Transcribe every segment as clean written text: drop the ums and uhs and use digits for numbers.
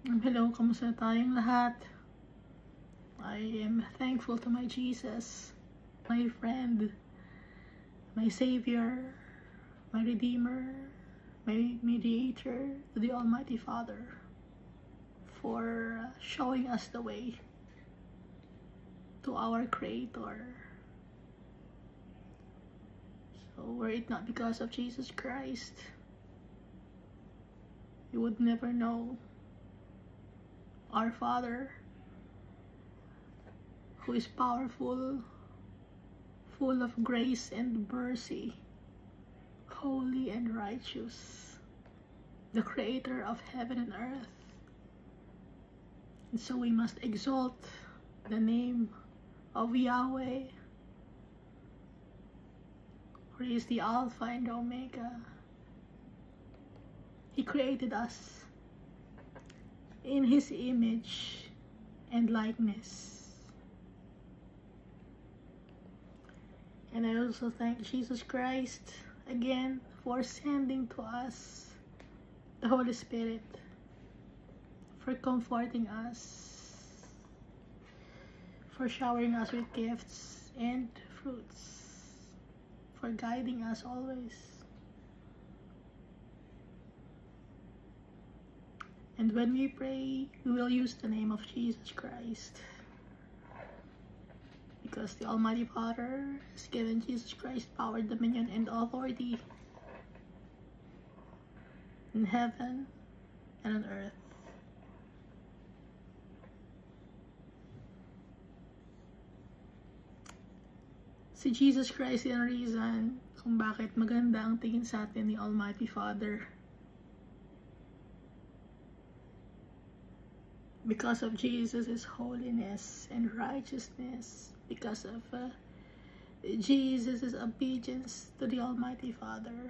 Hello, kamusta tayong lahat? I am thankful to my Jesus, my friend, my Savior, my Redeemer, my Mediator, to the Almighty Father, for showing us the way to our Creator. So were it not because of Jesus Christ, you would never know our Father, who is powerful, full of grace and mercy, holy and righteous, the Creator of heaven and earth. And so we must exalt the name of Yahweh, for He is the Alpha and Omega. He created us in His image and likeness. And I also thank Jesus Christ again for sending to us the Holy Spirit, for comforting us, for showering us with gifts and fruits, for guiding us always. And when we pray, we will use the name of Jesus Christ, because the Almighty Father has given Jesus Christ power, dominion, and authority in heaven and on earth. Si Jesus Christ yung reason kung bakit maganda ang tingin sa atin ni Almighty Father. Because of Jesus' holiness and righteousness, because of Jesus' obedience to the Almighty Father.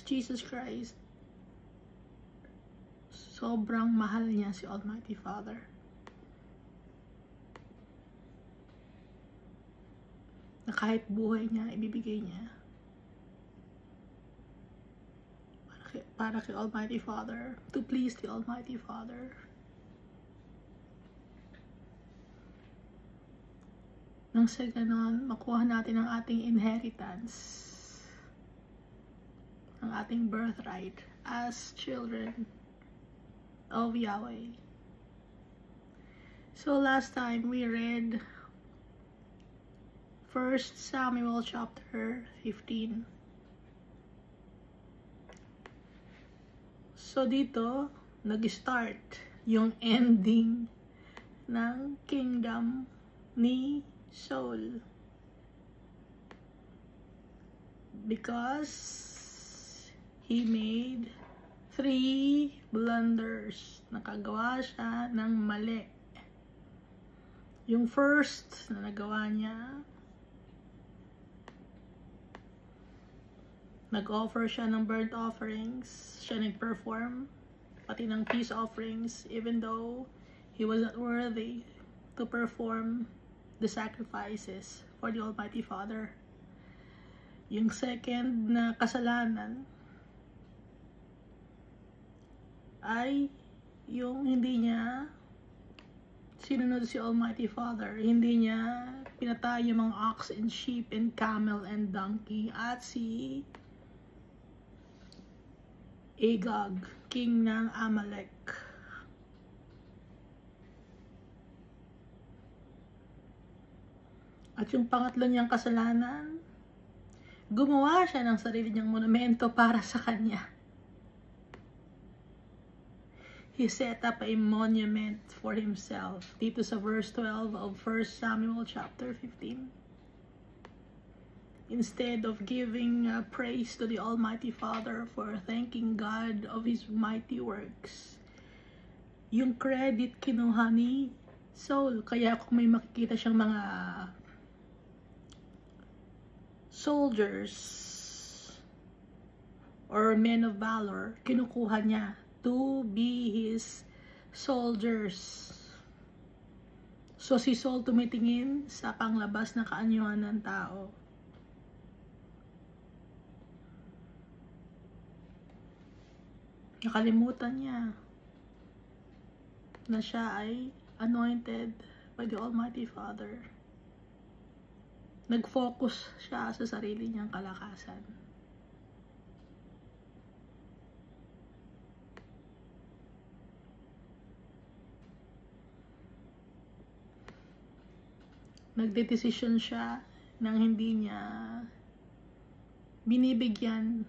Jesus Christ, sobrang mahal niya si Almighty Father. Na kahit buhay niya, ibibigay niya para kay Almighty Father, to please the Almighty Father. Nang sa ganon, makuha natin ang ating inheritance, ang ating birthright as children of Yahweh. So last time we read 1 Samuel chapter 15. So dito, nag-start yung ending ng kingdom ni Saul. Because he made 3 blunders. Nakagawa siya ng mali. Yung first na nagawa niya, nag-offer siya ng burnt offerings. Siya nag-perform pati ng peace offerings, even though he was not worthy to perform the sacrifices for the Almighty Father. Yung second na kasalanan ay yung hindi niya sinunod si Almighty Father. Hindi niya pinatay yung mga ox and sheep and camel and donkey at si Agag, king ng Amalek. At yung pangatlo niyang kasalanan, gumawa siya ng sarili niyang monumento para sa kanya. He set up a monument for himself. Dito sa verse 12 of 1 Samuel chapter 15. Instead of giving praise to the Almighty Father for thanking God of His mighty works, yung credit kinuha ni Saul. Kaya kung may makikita siyang mga soldiers or men of valor, kinukuha niya to be his soldiers. So si Saul tumitingin sa panglabas na kaanyuan ng tao. Nakalimutan niya na siya ay anointed by the Almighty Father. Nag-focus siya sa sarili niyang kalakasan. Nagde-decision siya nang hindi niya binibigyan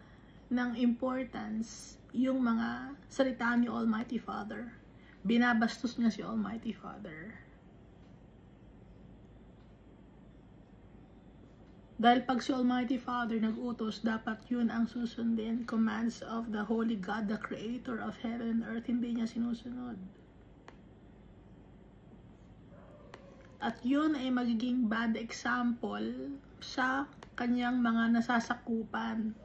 ng importance yung mga salita ni Almighty Father. Binabastos niya si Almighty Father. Dahil pag si Almighty Father nag-utos, dapat yun ang susundin. Commands of the Holy God, the Creator of heaven and earth, hindi niya sinusunod. At yun ay magiging bad example sa kanyang mga nasasakupan.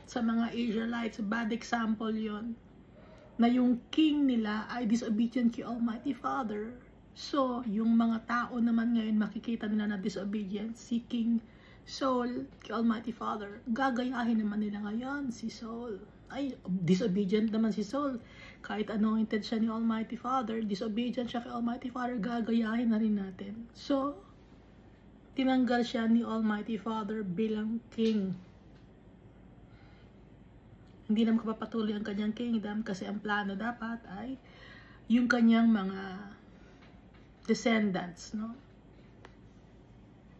Sa mga Israelites, bad example yun. Na yung king nila ay disobedient kay Almighty Father. So, yung mga tao naman ngayon makikita nila na disobedient si King Saul kay Almighty Father. Gagayahin naman nila ngayon si Saul. Ay, disobedient naman si Saul. Kahit anointed siya ni Almighty Father, disobedient siya kay Almighty Father, gagayahin na rin natin. So, tinanggal siya ni Almighty Father bilang king. Hindi naman kapapatuloy ang kanyang kingdom kasi ang plano dapat ay yung kanyang mga descendants, no?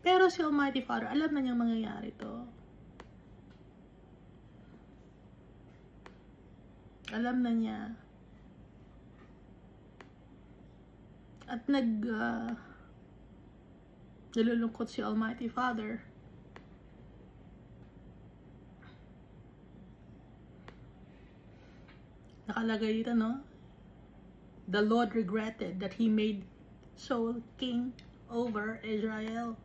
Pero si Almighty Father, alam na niyang mangyayari to. Alam na niya. At nalulungkot si Almighty Father. Nakalagay dito, no? The Lord regretted that he made Saul king over Israel.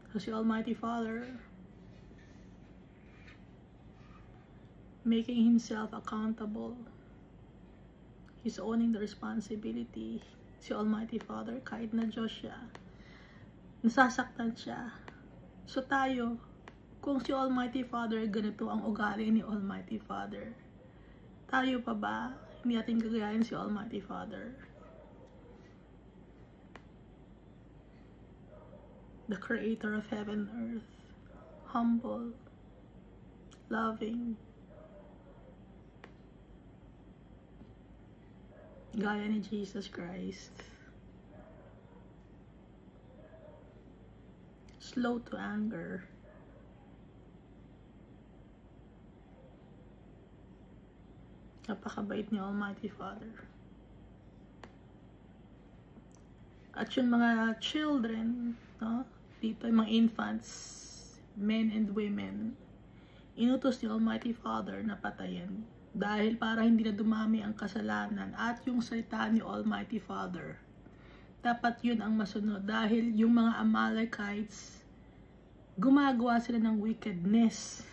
So si Almighty Father making himself accountable. He's owning the responsibility. Si Almighty Father, kahit na Diyos siya, nasasaktan siya. So tayo, kung si Almighty Father, ganito ang ugali ni Almighty Father, tayo pa ba, hindi natin gagayahin si Almighty Father? The Creator of heaven and earth, humble, loving, gaya ni Jesus Christ, slow to anger, napakabait ni Almighty Father. At yung mga children, no? Dito yung mga infants, men and women, inutos ni Almighty Father na patayin. Dahil para hindi na dumami ang kasalanan at yung salita ni Almighty Father, dapat yun ang masunod. Dahil yung mga Amalekites, gumagawa sila ng wickedness.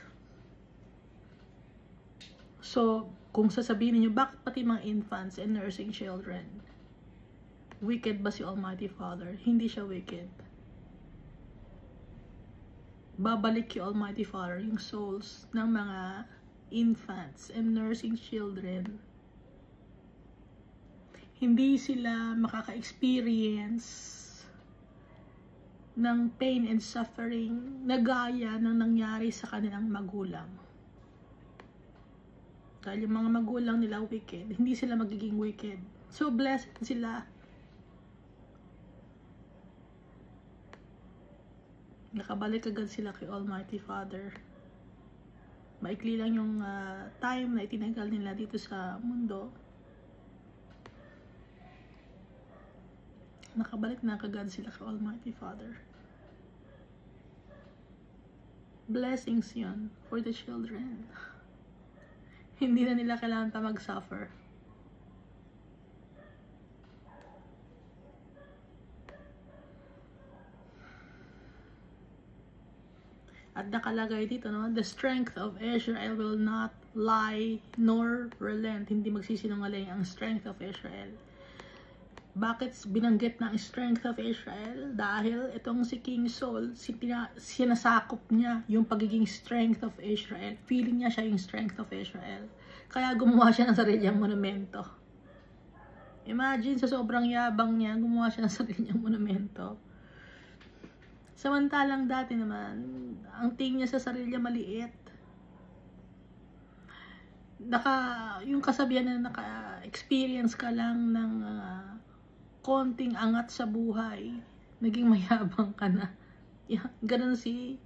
So, kung sasabihin niyo, bakit pati mga infants and nursing children? Wicked ba si Almighty Father? Hindi siya wicked. Babalik kay Almighty Father yung souls ng mga infants and nursing children. Hindi sila makaka-experience ng pain and suffering na gaya ng nangyari sa kanilang magulang. Dahil yung mga magulang nila wicked, hindi sila magiging wicked. So blessed sila. Nakabalik agad sila kay Almighty Father. Maikli lang yung time na itinagal nila dito sa mundo. Nakabalik na kagad sila kay Almighty Father. Blessings yun for the children. Hindi na nila kailangan pa mag-suffer. At nakalagay dito, no? The strength of Israel will not lie nor relent. Hindi magsisinungaling ang strength of Israel. Bakit binanggit ng strength of Israel? Dahil itong si King Saul, sinasakop niya yung pagiging strength of Israel. Feeling niya siya yung strength of Israel. Kaya gumawa siya ng sarili niyang monumento. Imagine, sa sobrang yabang niya, gumawa siya ng sarili niyang monumento. Samantalang dati naman, ang tingin niya sa sarili niya maliit. Yung kasabihan na naka-experience ka lang ng konting angat sa buhay, naging mayabang ka na. Ganun si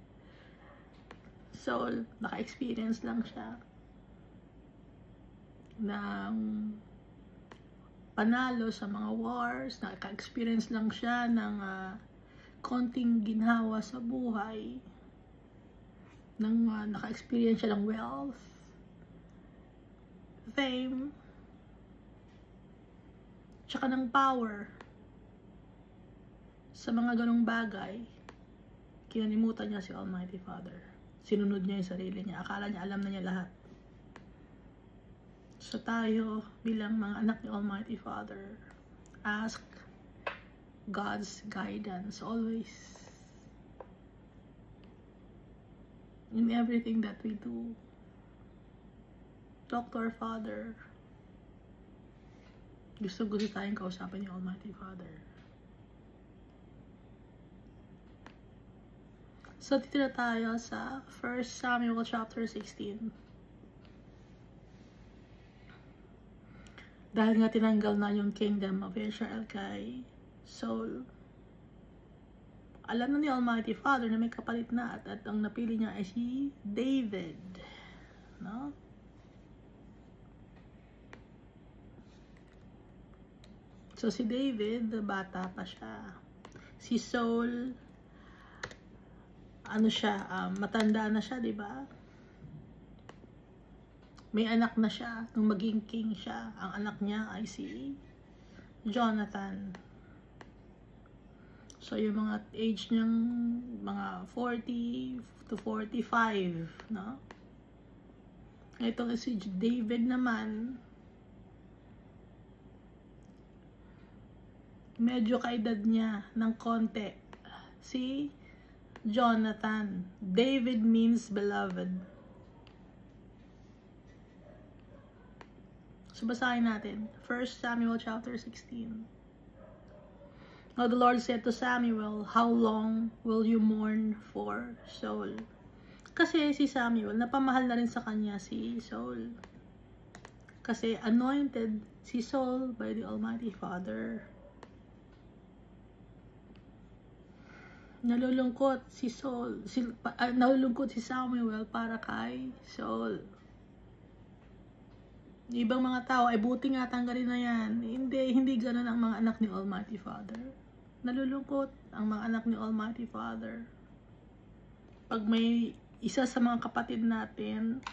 Saul, naka-experience lang siya ng panalo sa mga wars, naka-experience lang siya ng konting ginhawa sa buhay, naka-experience siya ng wealth, fame, tsaka ng power. Sa mga ganong bagay, kinalimutan niya si Almighty Father. Sinunod niya yung sarili niya. Akala niya alam na niya lahat. So tayo, bilang mga anak ni Almighty Father, ask God's guidance always. In everything that we do. Talk to our Father. Gusto tayong kausapin ni Almighty Father. So, dito na tayo sa 1 Samuel chapter 16. Dahil nga tinanggal na yung kingdom of Israel kay Saul, alam na ni Almighty Father na may kapalit na at ang napili niya ay si David. No? So, si David, bata pa siya. Si Saul, matanda na siya, di ba? May anak na siya nung maging king siya. Ang anak niya ay si Jonathan. So, yung mga age niyang mga 40 to 45, no? Ito si David naman, medyo kaedad niya ng konti. Si Jonathan. David means beloved. So, basahin natin. 1 Samuel chapter 16. Now the Lord said to Samuel, "How long will you mourn for Saul?" Kasi si Samuel, napamahal na rin sa kanya si Saul. Kasi anointed si Saul by the Almighty Father. Nalulungkot si Samuel para kay Saul. Ibang mga tao ay buti nga tanggalin na yan. Hindi ganoon ang mga anak ni Almighty Father. Nalulungkot ang mga anak ni Almighty Father. Pag may isa sa mga kapatid natin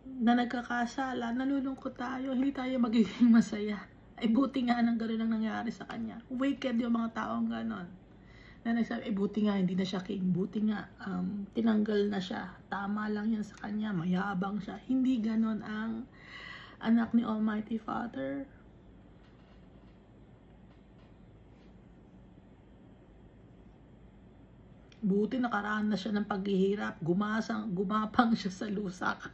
na nagkakasala, nalulungkot tayo, hindi tayo magiging masaya. Ay buti nga nang gano'n ang nangyari sa kanya. Wicked yung mga taong gano'n. Na nagsabi, buti nga hindi na siya king. Buti nga tinanggal na siya. Tama lang yan sa kanya. Mayabang siya. Hindi gano'n ang anak ni Almighty Father. Buti nakaranas siya ng paghihirap. Gumapang siya sa lusak.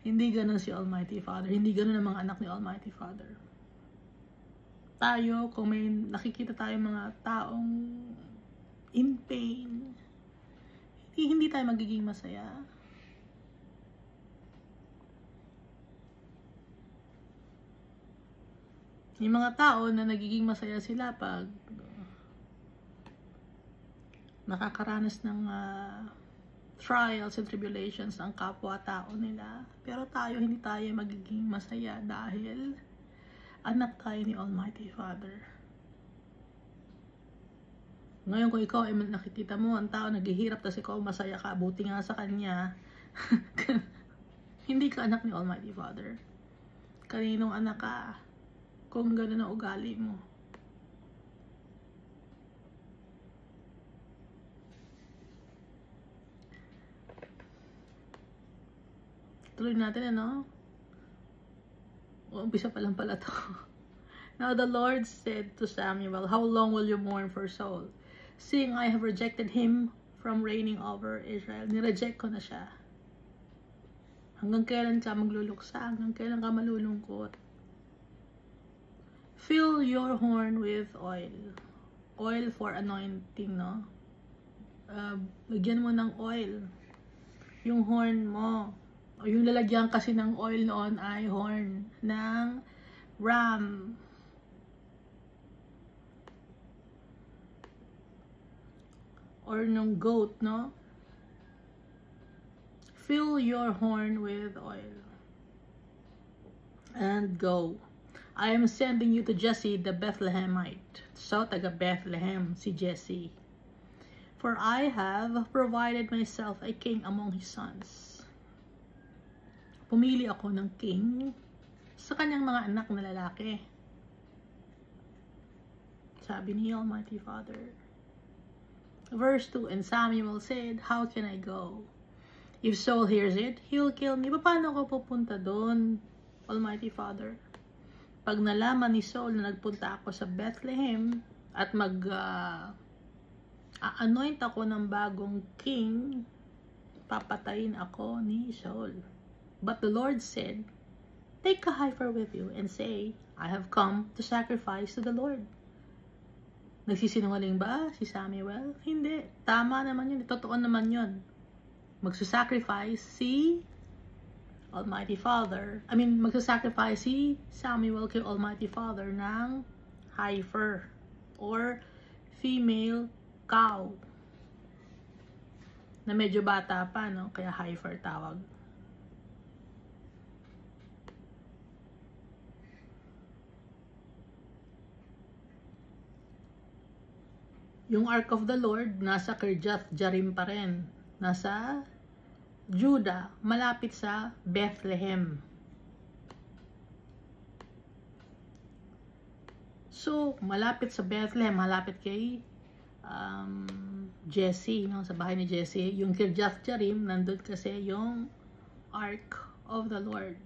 Hindi gano'n si Almighty Father. Hindi gano'n ang mga anak ni Almighty Father. Tayo, kung may nakikita tayo mga taong in pain, hindi tayo magiging masaya. Yung mga tao na nagiging masaya sila pag nakakaranas ng trials and tribulations ang kapwa-tao nila. Pero tayo, hindi tayo magiging masaya dahil anak tayo ni Almighty Father. Ngayon kung ikaw ay nakikita mo ang tao naghihirap tapos ikaw masaya ka, buti nga sa kanya, hindi ka anak ni Almighty Father. Kaninong anak ka kung gano'n ang ugali mo? Tuloy natin, ano? Umpisa pa lang pala to. Now the Lord said to Samuel, "How long will you mourn for Saul? Seeing I have rejected him from reigning over Israel." Nireject ko na siya. Hanggang kailan ka magluluksa? Hanggang kailan ka malulungkot? Fill your horn with oil. Oil for anointing, no? Lagyan mo ng oil. Yung horn mo. O yung lalagyan kasi ng oil noon ay horn ng ram. Or ng goat, no? Fill your horn with oil. And go. I am sending you to Jesse the Bethlehemite. So, taga Bethlehem si Jesse. For I have provided myself a king among his sons. Pumili ako ng king sa kanyang mga anak na lalaki. Sabi ni Almighty Father. Verse 2, and Samuel said, "How can I go? If Saul hears it, he'll kill me." Paano ako pupunta doon, Almighty Father? Pag nalaman ni Saul na nagpunta ako sa Bethlehem at anoint ako ng bagong king, papatayin ako ni Saul. But the Lord said, "Take a heifer with you and say, I have come to sacrifice to the Lord." Nagsisinungaling ba si Samuel? Hindi. Tama naman yun. Totoo naman yun. Magsasacrifice si Almighty Father. Magsasacrifice si Samuel kay Almighty Father ng heifer or female cow na medyo bata pa, no? Kaya heifer tawag. Yung Ark of the Lord, nasa Kirjath Jearim pa rin. Nasa Judah, malapit sa Bethlehem. So, malapit sa Bethlehem, malapit kay Jesse, no? Sa bahay ni Jesse. Yung Kirjath Jearim, nandun kasi yung Ark of the Lord.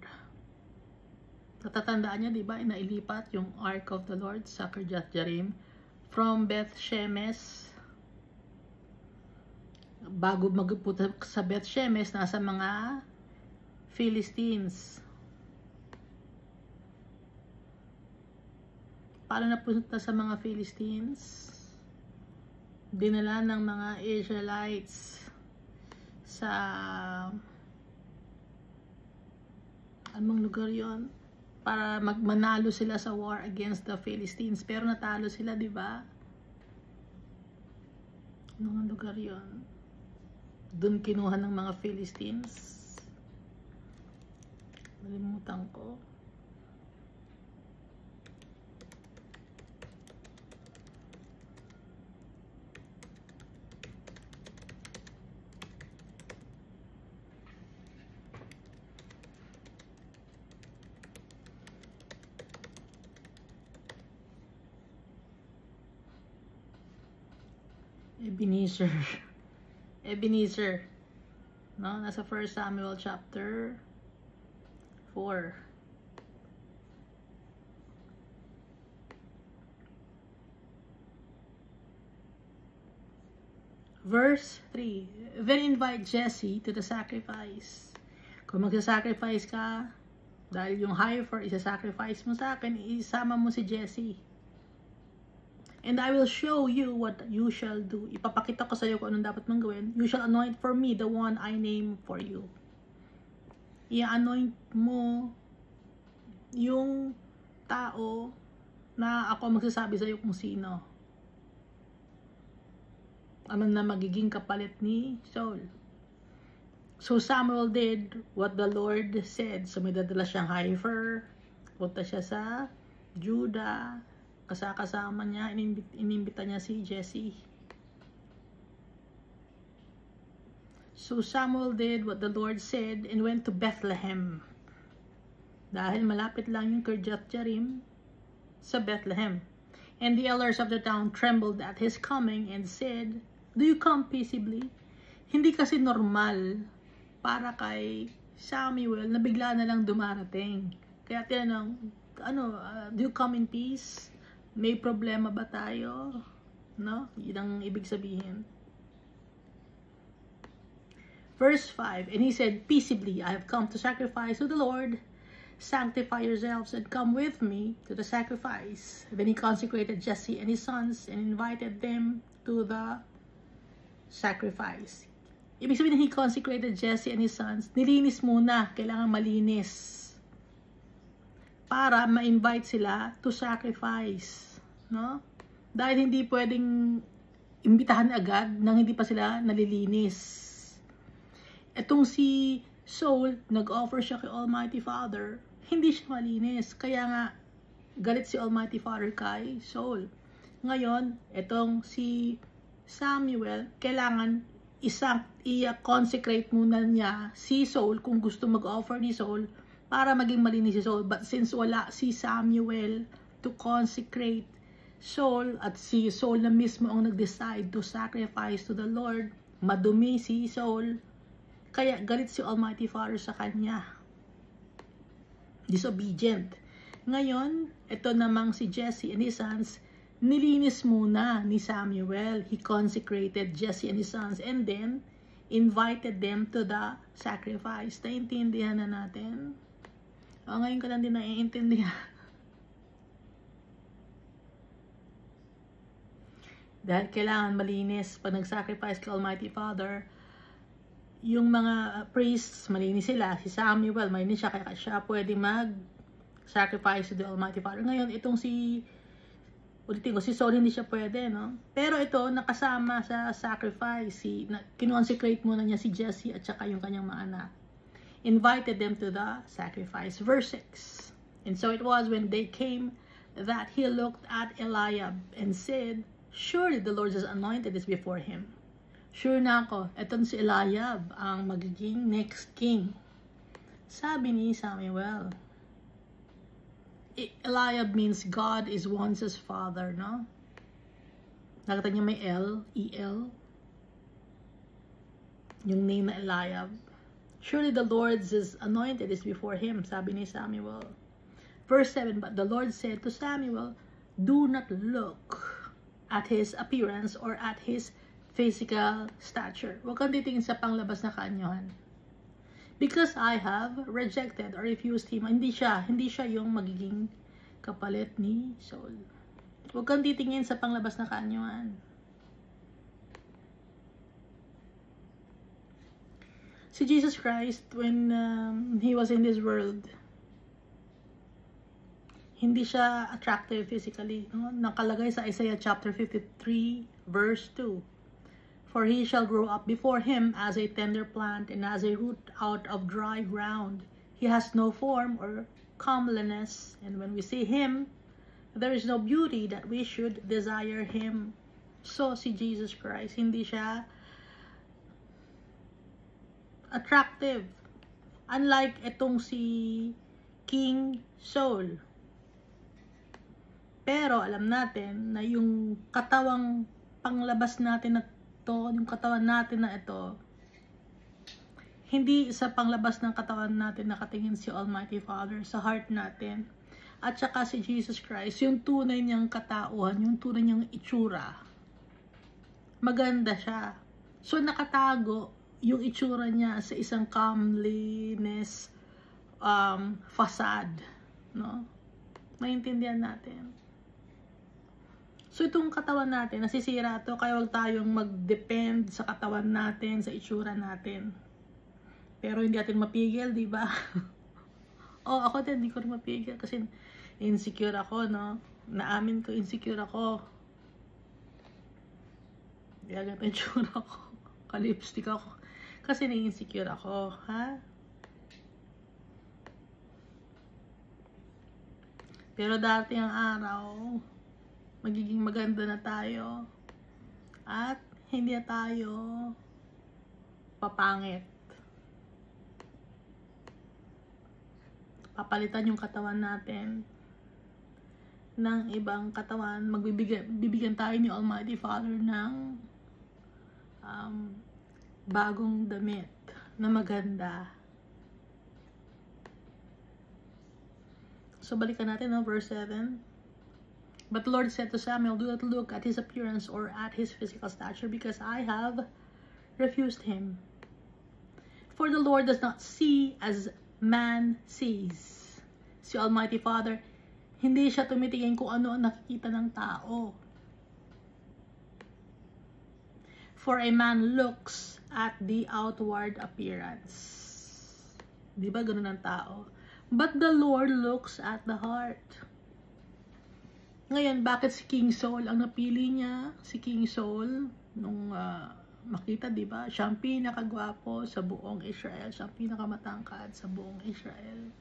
Natatandaan niya, di ba? Nailipat yung Ark of the Lord sa Kirjath Jearim from Beth Shemesh. Bago magpunta sa Beth Shemesh, nasa mga Philistines. Paano napunta sa mga Philistines? Dinala ng mga Israelites sa anong lugar yon? Para manalo sila sa war against the Philistines. Pero natalo sila, di ba? Anong lugar yon? Doon kinuha ng mga Philistines. Nalimutan ko. Ebenezer, no? Nasa 1 Samuel chapter 4. Verse 3. Then invite Jesse to the sacrifice. Kung magsasacrifice ka, dahil yung heifer isa-sacrifice mo sa akin, isama mo si Jesse. And I will show you what you shall do. Ipapakita ko sa iyo kung anong dapat mong gawin. You shall anoint for me the one I name for you. I-anoint mo yung tao na ako magsasabi sa iyo kung sino. Ano na magiging kapalit ni Saul. So Samuel did what the Lord said. So may dadala siyang heifer. Punta siya sa Judah. Kasama niya, inimbita niya si Jesse. So Samuel did what the Lord said and went to Bethlehem. Dahil malapit lang yung Kirjath Jearim sa Bethlehem. And the elders of the town trembled at his coming and said, "Do you come peaceably?" Hindi kasi normal para kay Samuel na bigla na lang dumarating. Kaya tinanong, do you come in peace? May problema ba tayo? No? Yun ang ibig sabihin. Verse 5, and he said, peaceably, I have come to sacrifice to the Lord. Sanctify yourselves and come with me to the sacrifice. Then he consecrated Jesse and his sons and invited them to the sacrifice. Ibig sabihin, he consecrated Jesse and his sons. Nilinis muna. Kailangan malinis. Para ma-invite sila to sacrifice. No? Dahil hindi pwedeng imbitahan agad nang hindi pa sila nalilinis. Etong si Saul, nag-offer siya kay Almighty Father, hindi siya malinis. Kaya nga, galit si Almighty Father kay Saul. Ngayon, etong si Samuel, kailangan i-consecrate muna niya si Saul kung gusto mag-offer ni Saul para maging malinis si Saul. But since wala si Samuel to consecrate Saul at si Saul na mismo ang nag-decide to sacrifice to the Lord, madumi si Saul, kaya galit si Almighty Father sa kanya. Disobedient. Ngayon, ito namang si Jesse and his sons, nilinis muna ni Samuel. He consecrated Jesse and his sons and then invited them to the sacrifice. Naintindihan na natin? Ngayon ko lang din naiintindihan. Dahil kailangan malinis pag nag-sacrifice kay Almighty Father. Yung mga priests, malinis sila. Si Samuel, malinis siya. Kaya siya pwede mag-sacrifice to the Almighty Father. Ngayon, itong si Saul, hindi siya pwede, no? Pero ito, nakasama sa sacrifice. Kinonsecrate muna niya si Jesse at saka yung kanyang mga anak. Invited them to the sacrifice. Verse 6. And so it was when they came that he looked at Eliab and said, surely the Lord has anointed is before him. Sure na ako, etong si Eliab ang magiging next king. Sabi ni Samuel. Eliab means God is once his father, no? Nakita niyo may L, E-L. Yung name na Eliab. Surely the Lord's is anointed is before him, sabi ni Samuel. Verse 7, but the Lord said to Samuel, do not look at his appearance or at his physical stature. Huwag kang titingin sa panglabas na kaanyuhan. Because I have rejected or refused him. Hindi siya yung magiging kapalit ni Saul. Huwag kang titingin sa panglabas na kaanyuhan. Si Jesus Christ, when he was in this world, hindi siya attractive physically. No? Nakalagay sa Isaiah chapter 53, verse 2. For he shall grow up before him as a tender plant and as a root out of dry ground. He has no form or comeliness, and when we see him, there is no beauty that we should desire him. So, si Jesus Christ, hindi siya attractive. Unlike itong si King Saul. Pero alam natin na yung katawang panglabas natin na ito, yung katawan natin na ito, hindi sa panglabas ng katawan natin nakatingin si Almighty Father, sa heart natin. At saka si Jesus Christ, yung tunay niyang katauhan, yung tunay niyang itsura, maganda siya. So nakatago yung itsura niya sa isang comeliness facade, no? Maintindihan natin. So itong katawan natin, nasisira to, kaya wag tayong mag-depend sa katawan natin, sa itsura natin. Pero hindi natin mapigil, di ba? Ako din, hindi ko rin mapigil kasi insecure ako, no? Naamin ko, insecure ako. Kaya ganito yung itsura ko. Kalipstick ako. Kasi na-insecure ako, ha? Pero dati ang araw, magiging maganda na tayo. At hindi na tayo papangit. Papalitan yung katawan natin ng ibang katawan. Bibigyan tayo ni Almighty Father ng bagong damit na maganda. So, balikan natin, no? Verse 7. But the Lord said to Samuel, do not look at his appearance or at his physical stature, because I have refused him. For the Lord does not see as man sees. Si Almighty Father, hindi siya tumitingin kung ano ang nakikita ng tao. For a man looks at the outward appearance. Di ba ganun ang tao? But the Lord looks at the heart. Ngayon, bakit si King Saul ang napili niya? Si King Saul, nung makita, di ba? Siya ang pinakagwapo sa buong Israel. Siya ang pinakamatangkad sa buong Israel.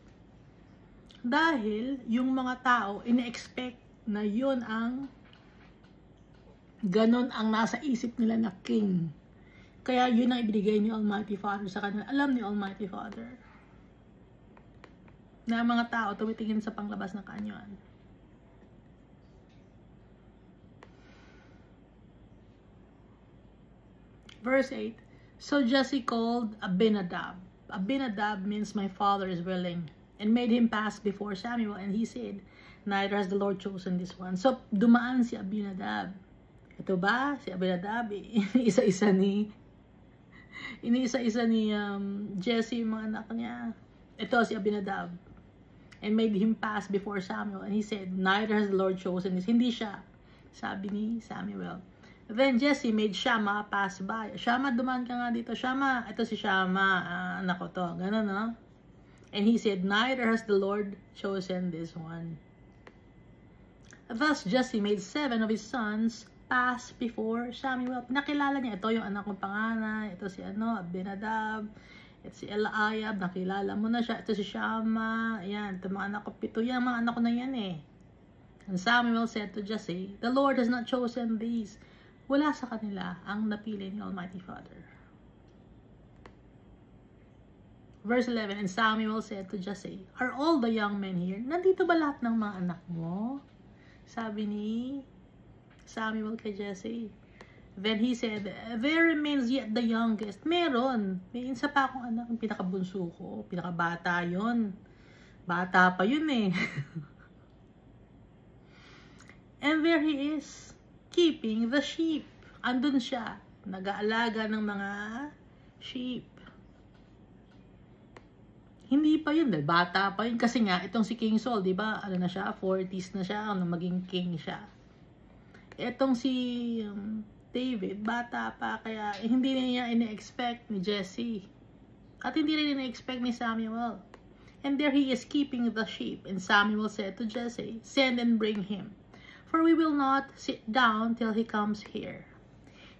Dahil yung mga tao, ina-expect na yun ang ganon ang nasa isip nila na king. Kaya yun ang ibigay ni Almighty Father sa kanila. Alam ni Almighty Father na mga tao tumitingin sa panglabas ng kanyon. Verse 8. So Jesse called Abinadab. Abinadab means my father is willing, and made him pass before Samuel, and he said, neither has the Lord chosen this one. So dumaan si Abinadab. Ito ba? Si Abinadab, iniisa-isa ni Jesse yung mga anak niya. Ito si Abinadab. And made him pass before Samuel. And he said, neither has the Lord chosen this. Hindi siya. Sabi ni Samuel. Then Jesse made Shammah pass by. Shammah, dumaan ka nga dito. Shammah, ito si Shammah. Anak ko to. Ganun, no? And he said, neither has the Lord chosen this one. Thus Jesse made 7 of his sons pass before Samuel. Pinakilala niya, ito yung anak kong panganay, ito si Abinadab, ito si Eliab, nakilala mo na siya, ito si Shammah, ayan, ito mga anak ko, 7 yan, mga anak ko na yan eh. And Samuel said to Jesse, the Lord has not chosen these. Wala sa kanila ang napili ni Almighty Father. Verse 11, and Samuel said to Jesse, are all the young men here? Nandito ba lahat ng mga anak mo? Sabi ni Samuel kay Jesse. Then he said, there remains yet the youngest. Meron. May isa pa akong anak, yung pinakabunso ko. Pinakabata yun. Bata pa yun eh. And there he is, keeping the sheep. Andun siya, nag-aalaga ng mga sheep. Hindi pa yun, bata pa yun. Kasi nga, itong si King Saul, di ba? Ano na siya, 40s na siya, maging king siya. Etong si David, bata pa, kaya hindi niya ina-expect ni Jesse. At hindi rin ina-expect ni Samuel. And there he is keeping the sheep. And Samuel said to Jesse, send and bring him, for we will not sit down till he comes here.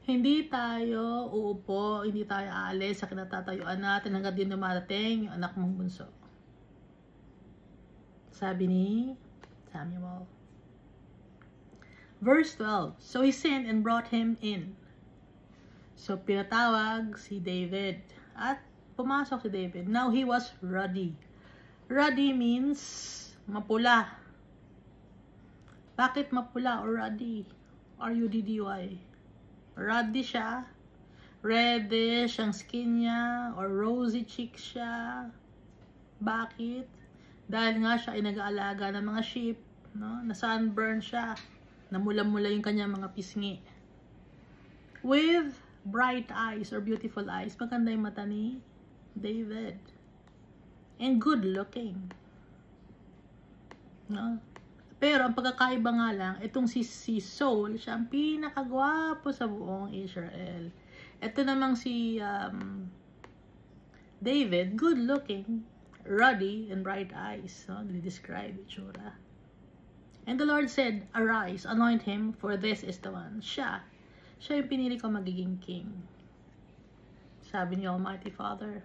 Hindi tayo uupo, hindi tayo aalis sa kinatatayuan natin hanggang din dumarating yung anak mong bunso. Sabi ni Samuel. Verse 12, so he sent and brought him in. So pinatawag si David at pumasok si David. Now he was ruddy. Ruddy means mapula. Bakit mapula or ruddy? R-U-D-D-Y. Ruddy siya. Reddish ang skin niya or rosy cheeks siya. Bakit? Dahil nga siya ay nag-aalaga ng mga sheep, no? Na sunburn siya. Namula-mula yung kanyang mga pisngi. With bright eyes or beautiful eyes. Maganda yung mata ni David. And good looking. No? Pero ang pagkakaiba nga lang, itong si Saul, siya ang pinakagwapo sa buong Israel. Ito namang si David, good looking, ruddy, and bright eyes. No? Describe itsura. And the Lord said, arise, anoint him, for this is the one. Siya yung pinili ko magiging king. Sabi ni Almighty Father.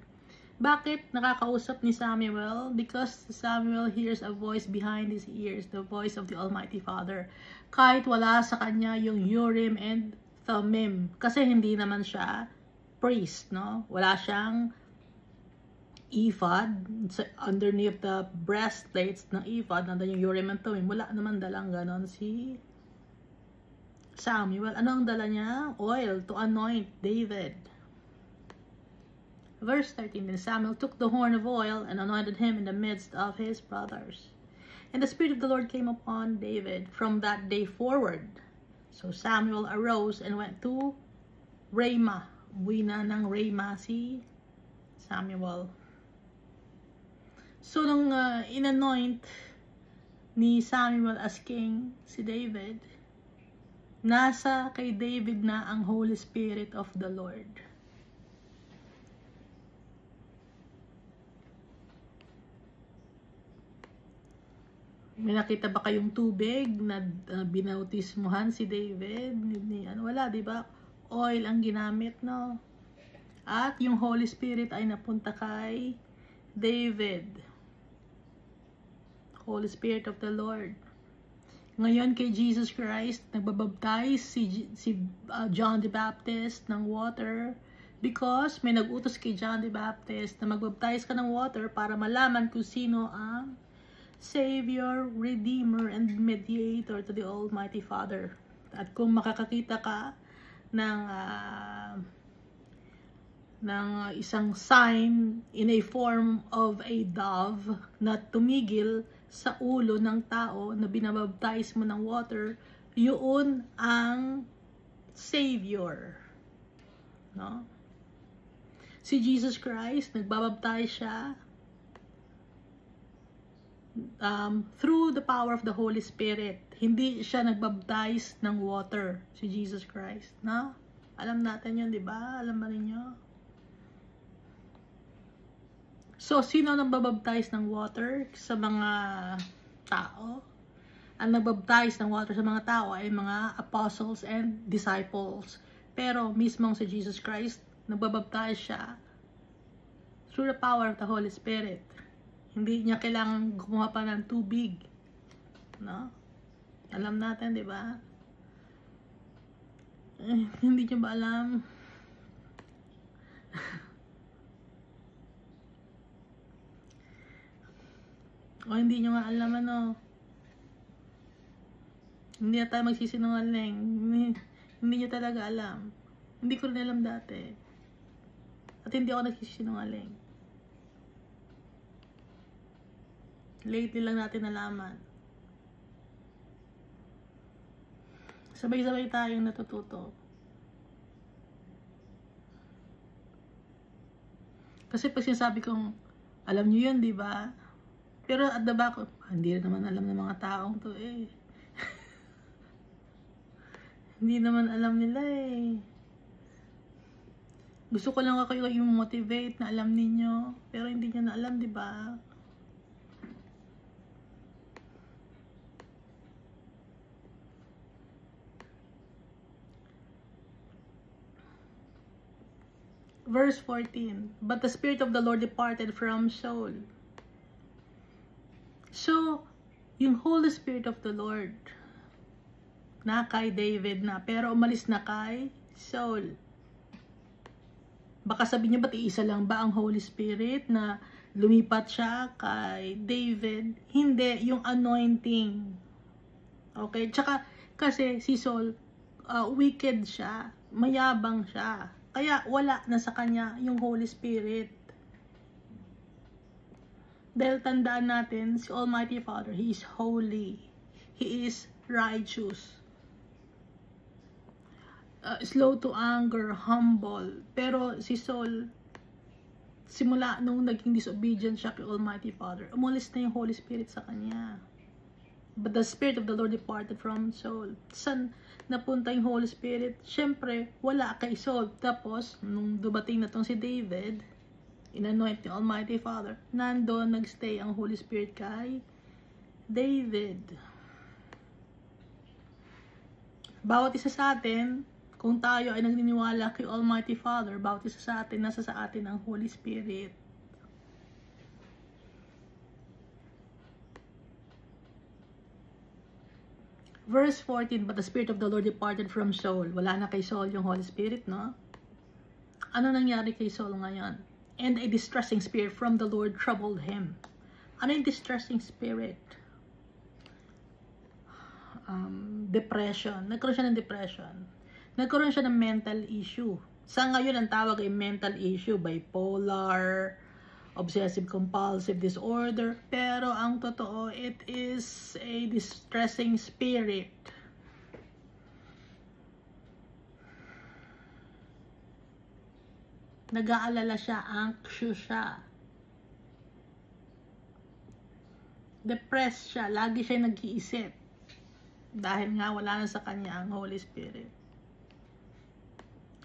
Bakit nakakausap ni Samuel? Because Samuel hears a voice behind his ears, the voice of the Almighty Father. Kahit wala sa kanya yung Urim and Thummim. Kasi hindi naman siya priest, no? Wala siyang ephod, underneath the breastplates ng ephod, nandun yung Urim and Thummim. Wala naman dalang ganon si Samuel. Ano ang dala niya? Oil to anoint David. Verse 13, then Samuel took the horn of oil and anointed him in the midst of his brothers. And the Spirit of the Lord came upon David from that day forward. So Samuel arose and went to Ramah. Uwi na ng Ramah si Samuel. So nung inanoint ni Samuel as king si David, nasa kay David na ang Holy Spirit of the Lord. May nakita ba kayong tubig na binautismuhan si David? Wala, di ba? Oil ang ginamit, no? At yung Holy Spirit ay napunta kay David. Holy Spirit of the Lord. Ngayon kay Jesus Christ, nagbabaptize si John the Baptist ng water because may nag-utos kay John the Baptist na magbaptize ka ng water para malaman kung sino ang Savior, Redeemer, and Mediator to the Almighty Father. At kung makakakita ka ng isang sign in a form of a dove na tumigil sa ulo ng tao na binabaptize mo ng water, yun ang Savior. No? Si Jesus Christ, nagbabaptize siya through the power of the Holy Spirit. Hindi siya nagbaptize ng water, si Jesus Christ. No? Alam natin yun, di ba? Alam ba ninyo? So, sino nagbabaptize ng water sa mga tao? Ang nagbabaptize ng water sa mga tao ay mga apostles and disciples. Pero, mismong si Jesus Christ, nagbabaptize siya through the power of the Holy Spirit. Hindi niya kailangang gumawa pa ng tubig. No? Alam natin, di ba? Hindi niyo ba alam? O hindi niyo nga alam, ano? Hindi na tayo magsisinungaling. Hindi niyo talaga alam. Hindi ko rin alam dati. At hindi ako nagsisinungaling. Lately lang natin nalaman. Sabay-sabay tayong natututo. Kasi pag sinasabi kong, alam nyo yun, di ba? Pero at the back, hindi rin naman alam ng mga taong to eh. Hindi naman alam nila eh. Gusto ko lang kayo yung motivate na alam ninyo, pero hindi nyo na alam, di ba? Verse 14, but the Spirit of the Lord departed from Saul. So, yung Holy Spirit of the Lord, na kay David na, pero umalis na kay Saul. Baka sabihin niyo, ba't iisa lang ba ang Holy Spirit na lumipat siya kay David? Hindi, yung anointing. Okay? Tsaka, kasi si Saul, wicked siya, mayabang siya. Kaya wala na sa kanya yung Holy Spirit. Dahil tandaan natin, si Almighty Father, He is holy. He is righteous. Slow to anger, humble. Pero si Saul, simula nung naging disobedient siya kay Almighty Father, umalis na yung Holy Spirit sa kanya. But the Spirit of the Lord departed from Saul. Saan napunta yung Holy Spirit? Siyempre, wala kay Saul. Tapos, nung dumating na tong si David, inanoint ni Almighty Father, nandoon nagstay ang Holy Spirit kay David. Bawat isa sa atin, kung tayo ay nagniniwala kay Almighty Father, bawat isa sa atin, nasa sa atin ang Holy Spirit. Verse 14, but the Spirit of the Lord departed from Saul. Wala na kay Saul yung Holy Spirit, no? Ano nangyari kay Saul ngayon? And a distressing spirit from the Lord troubled him. Ano yung distressing spirit? Depression. Nagkaroon siya ng depression. Nagkaroon siya ng mental issue. Sa ngayon, ang tawag ay mental issue, bipolar, obsessive compulsive disorder, pero ang totoo, it is a distressing spirit. Nag-aalala siya, anxious siya, depressed siya, lagi siya nag-iisip dahil nga wala na sa kanya ang Holy Spirit.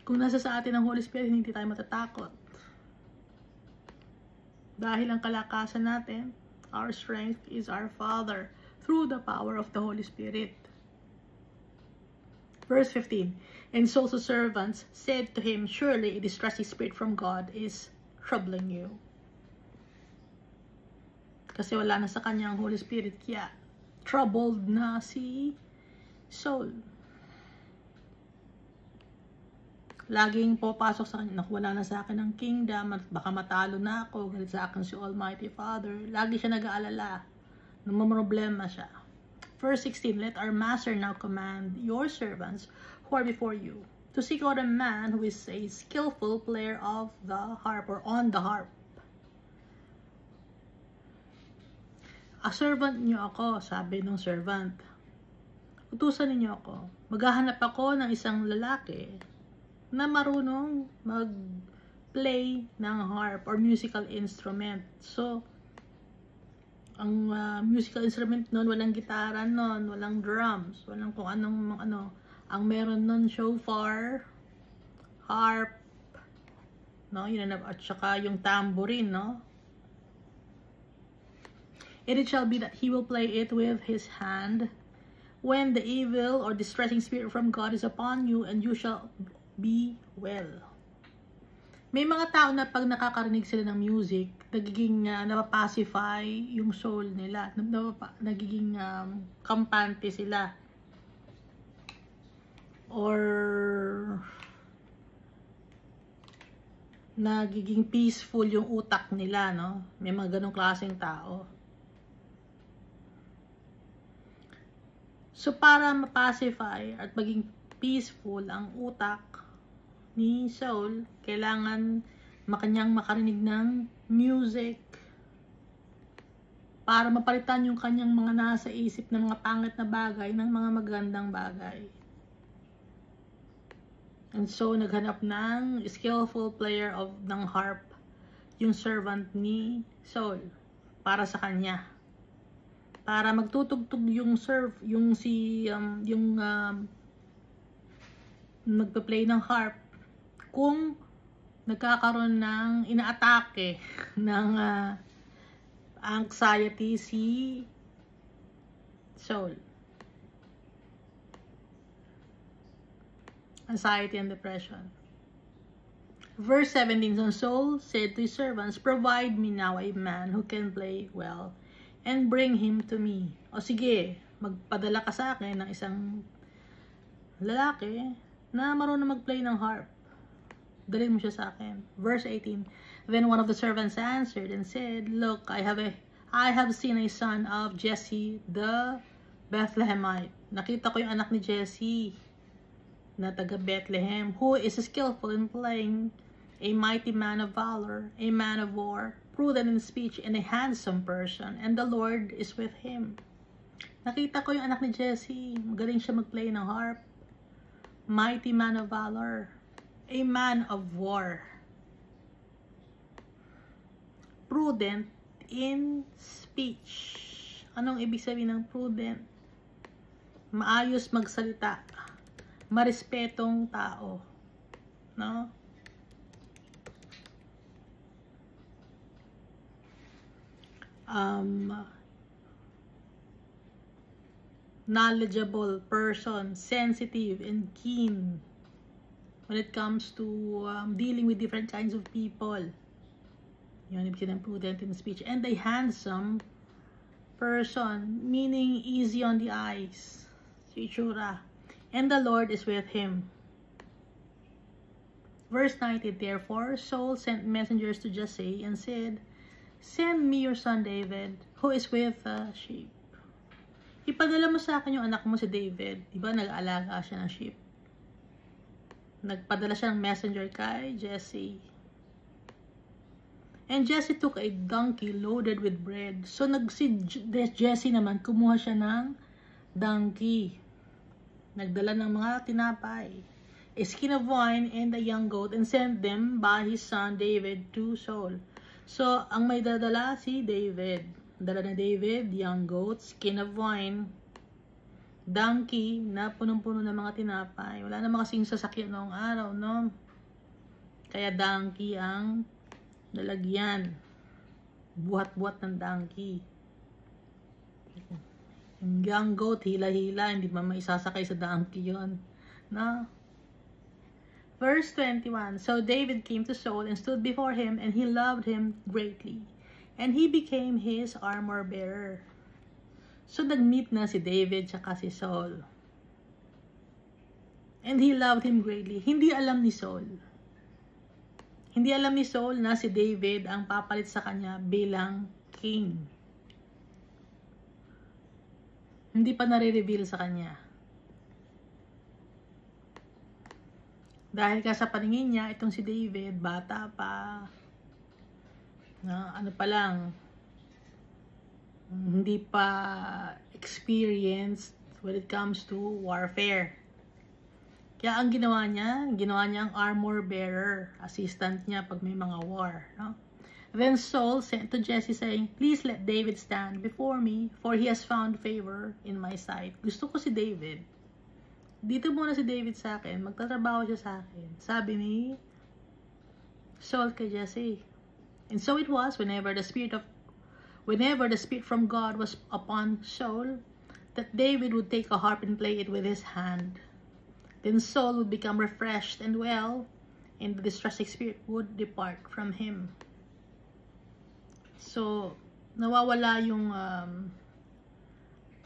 Kung nasa sa atin ang Holy Spirit, hindi tayo matatakot. Dahil ang kalakasan natin, our strength is our Father through the power of the Holy Spirit. Verse 15, and so the servants said to him, surely a distressing spirit from God is troubling you. Kasi wala na sa kanya ang Holy Spirit, kaya troubled na si Saul. Laging popasok sa kanya, wala na sa akin ang kingdom, baka matalo na ako, galit sa akin si Almighty Father. Lagi siya nag-aalala, namamroblema siya. Verse 16, let our master now command your servants who are before you to seek out a man who is a skillful player of the harp or on the harp. A servant niyo ako, sabi ng servant. Utusan niyo ako. Maghahanap ako ng isang lalaki na marunong mag-play ng harp or musical instrument. So, ang musical instrument nun, walang gitara nun, walang drums, walang kung anong ano. Ang meron nun, shofar, harp, no? Yun, at saka yung tambourine, no? And it shall be that he will play it with his hand when the evil or distressing spirit from God is upon you, and you shall be well. May mga tao na pag nakakarinig sila ng music, nagiging napapacify yung soul nila. Nagiging kampante sila. Or nagiging peaceful yung utak nila, no? May mga ganong klaseng tao. So, para mapacify at maging peaceful ang utak ni Saul, kailangan makanyang makarinig ng music para mapalitan yung kanyang mga nasa isip ng mga pangit na bagay ng mga magandang bagay. And so, naghanap ng skillful player ng harp yung servant ni Saul para sa kanya. Para magtutugtog yung magpa-play ng harp kung nagkakaroon ng inaatake ng anxiety si Saul. Anxiety and depression. Verse 17, so Saul said to his servants, provide me now a man who can play well, and bring him to me. O sige, magpadala ka sa akin ng isang lalaki na marunong mag-play ng harp. Dalhin mo siya sa akin. Verse 18, then one of the servants answered and said, look, I have seen a son of Jesse the Bethlehemite. Nakita ko yung anak ni Jesse na taga Bethlehem, who is skillful in playing, a mighty man of valor, a man of war, prudent in speech, and a handsome person, and the Lord is with him. Nakita ko yung anak ni Jesse, magaling siya mag-play ng harp, mighty man of valor, a man of war, prudent in speech. Anong ibig sabihin ng prudent? Maayos magsalita, marespetong tao, no? Knowledgeable person, sensitive and keen when it comes to dealing with different kinds of people. Yun, ibig sabihin ng prudent in speech. And a handsome person, meaning easy on the eyes. Si itsura. And the Lord is with him. Verse 19, therefore, Saul sent messengers to Jesse and said, send me your son David, who is with sheep. Ipadala mo sa akin yung anak mo si David. Diba, nag-aalaga siya ng sheep. Nagpadala siya ng messenger kay Jesse. And Jesse took a donkey loaded with bread. So si Jesse naman, kumuha siya ng donkey. Nagdala ng mga tinapay, a skin of wine, and a young goat, and sent them by his son David to Saul. So, ang may dadala si David. Dala na David, young goat, skin of wine, donkey na punong-puno ng mga tinapay. Wala namang kasing sasakyan noong araw, no? Kaya donkey ang lalagyan. Buhat-buhat ng donkey. Yung young goat, hila-hila, hindi ba maisasakay sa donkey yun? No? Verse 21, So David came to Saul and stood before him, and he loved him greatly. And he became his armor-bearer. So nag-meet na si David tsaka si Saul. And he loved him greatly. Hindi alam ni Saul. Hindi alam ni Saul na si David ang papalit sa kanya bilang king. Hindi pa nare-reveal sa kanya. Dahil ka sa paningin niya, itong si David, bata pa, ano pa lang, hindi pa experienced when it comes to warfare. Kaya ang ginawa niya ang armor bearer, assistant niya pag may mga war. No? Then Saul sent to Jesse saying, Please let David stand before me, for he has found favor in my sight. Gusto ko si David. Dito muna si David sa akin. Magtatrabaho siya sa akin. Sabi ni Saul kay Jesse. And so it was, whenever the spirit from God was upon Saul, that David would take a harp and play it with his hand. Then Saul would become refreshed and well, and the distressing spirit would depart from him. So, nawawala yung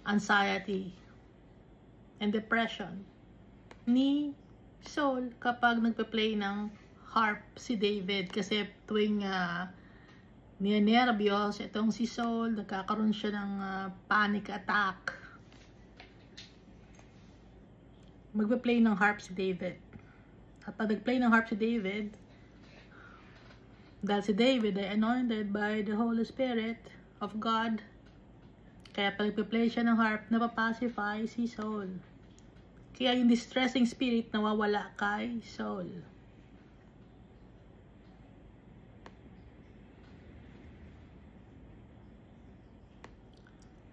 anxiety and depression ni Saul kapag nagpe-play ng harp si David. Kasi tuwing ninenervyos itong si Saul, nagkakaroon siya ng panic attack. Magpe-play ng harp si David. At pag nag-play ng harp si David, dahil si David ay anointed by the Holy Spirit of God, kaya pag nagpe-play siya ng harp, napapacify si Saul. Kaya yung distressing spirit nawawala kay Saul.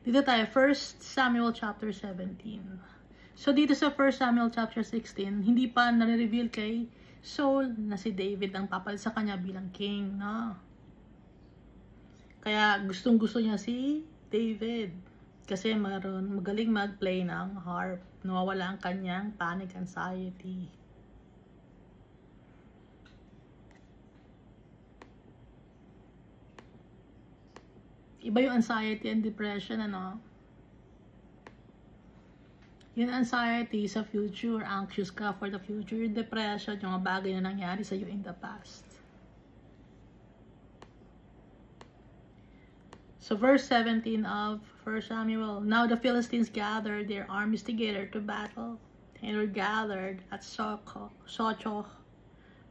Dito tayo, 1 Samuel chapter 17. So dito sa 1 Samuel chapter 16, hindi pa nare-reveal kay Saul na si David ang papalit sa kanya bilang king, no? Kaya gustong-gusto niya si David kasi magaling mag-play ng harp. Nawawala ang kanyang panic anxiety. Iba yung anxiety and depression, ano? Yung anxiety sa future, anxious ka for the future, yung depression, yung mga bagay na nangyari sa iyo in the past. So verse 17 of 1 Samuel, Now the Philistines gathered their armies together to battle, and were gathered at Sochoh,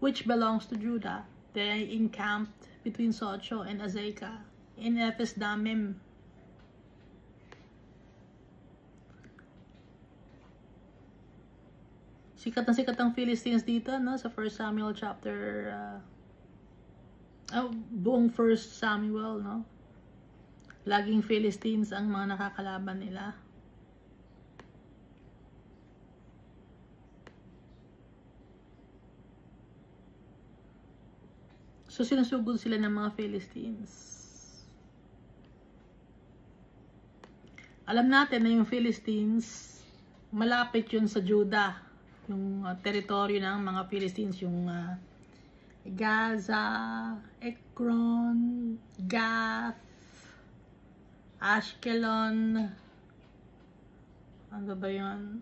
which belongs to Judah. They encamped between Sochoh and Azekah in Ephes Dammim. Sikat ang Philistines dito, no? Sa 1 Samuel chapter, buong 1 Samuel, no? Laging Philistines ang mga nakakalaban nila. So, sinusugod sila ng mga Philistines. Alam natin na yung Philistines, malapit yun sa Judah. Yung teritoryo ng mga Philistines, yung Gaza, Ekron, Gath, Ashkelon, ano ba yun?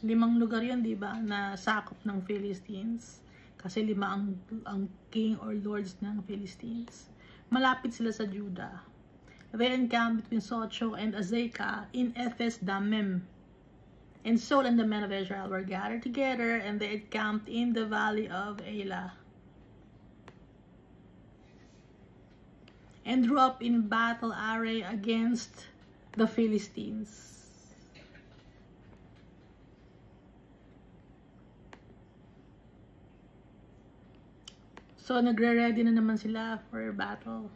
5 lugar yun, diba? Na sakop ng Philistines. Kasi 5 ang king or lords ng Philistines. Malapit sila sa Judah. They encamped between Sochoh and Azekah in Ephes Dammim. And Saul and the men of Israel were gathered together, and they encamped in the valley of Elah. and drew up in battle array against the Philistines. So, nagre-ready na naman sila for battle.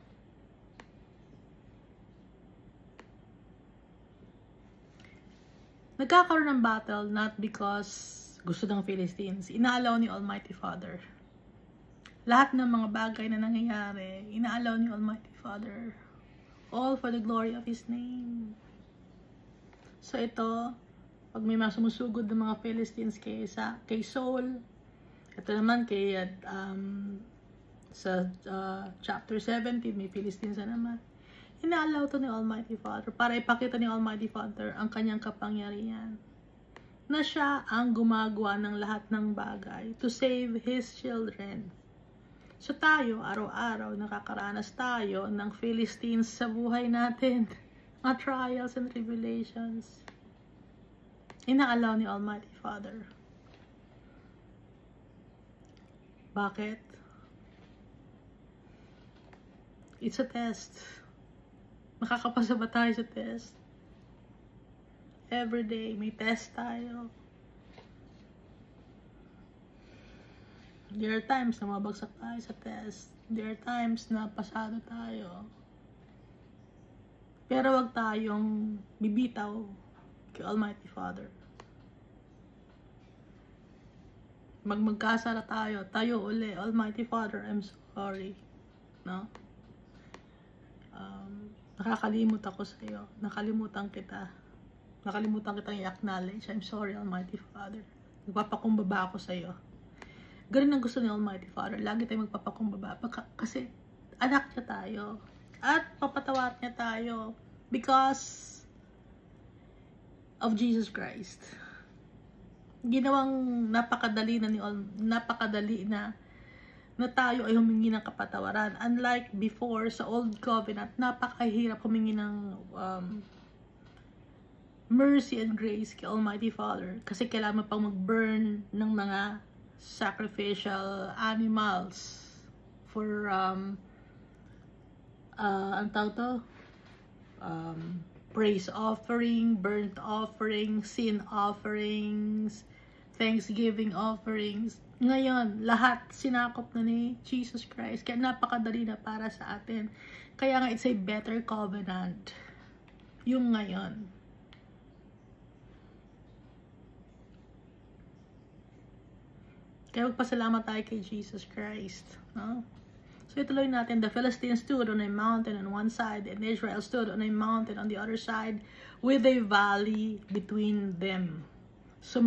Nagkakaroon ng battle not because gusto ng Philistines. Inaalaw ni Almighty Father. Lahat ng mga bagay na nangyayari, inaalaw ni Almighty Father. All for the glory of His name. So, ito, pag may mga sumusugod ng mga Philistines kay Saul, ito naman kay sa chapter 17, may Philistines na naman. Inaalaw to ni Almighty Father para ipakita ni Almighty Father ang kanyang kapangyarihan. Na siya ang gumagawa ng lahat ng bagay to save His children. So tayo, araw-araw, nakakaranas tayo ng Philistines sa buhay natin. Mga trials and tribulations. Inaalaw ni Almighty Father. Bakit? It's a test. Makakapasa ba tayo sa test? Every day, may test tayo. There are times na mabagsak tayo sa test. There are times na pasado tayo. Pero wag tayong bibitaw kay Almighty Father. Magkasala tayo uli. Almighty Father, I'm sorry. No? Nakakalimot ako sa iyo. Nakalimutan kitang i-acknowledge. I'm sorry, Almighty Father. Magpapakumbaba ako sa iyo. Ganun ang gusto ni Almighty Father. Lagi tayo magpapakumbaba. Kasi anak niya tayo. At papatawad niya tayo. Because of Jesus Christ. Ginawang napakadali na tayo ay humingi ng kapatawaran. Unlike before, sa Old Covenant, napakahirap humingi ng mercy and grace kay Almighty Father. Kasi kailangan mo pang mag-burn ng mga sacrificial animals for, ang tawag to? Praise offering, burnt offering, sin offerings, thanksgiving offerings. Ngayon, lahat sinakop na ni Jesus Christ. Kaya napakadali na para sa atin. Kaya nga, it's a better covenant. Yung ngayon. Kaya magpasalamat tayo kay Jesus Christ. No? So, ituloy natin. The Philistines stood on a mountain on one side, and Israel stood on a mountain on the other side, with a valley between them. So,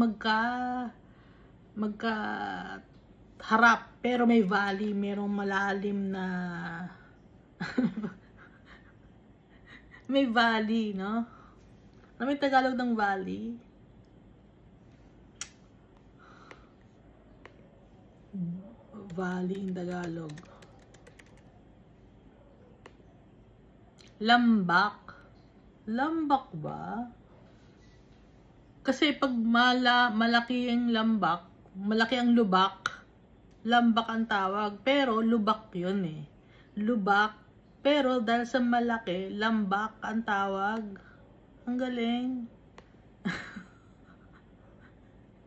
harap, pero may valley, merong malalim na may valley, no? Ano may Tagalog ng valley? Valley in Tagalog. Lambak. Lambak ba? Kasi pag malaki ang lambak, malaki ang lubak, lambak ang tawag. Pero lubak yun eh. Lubak. Pero dahil sa malaki, lambak ang tawag. Ang galing.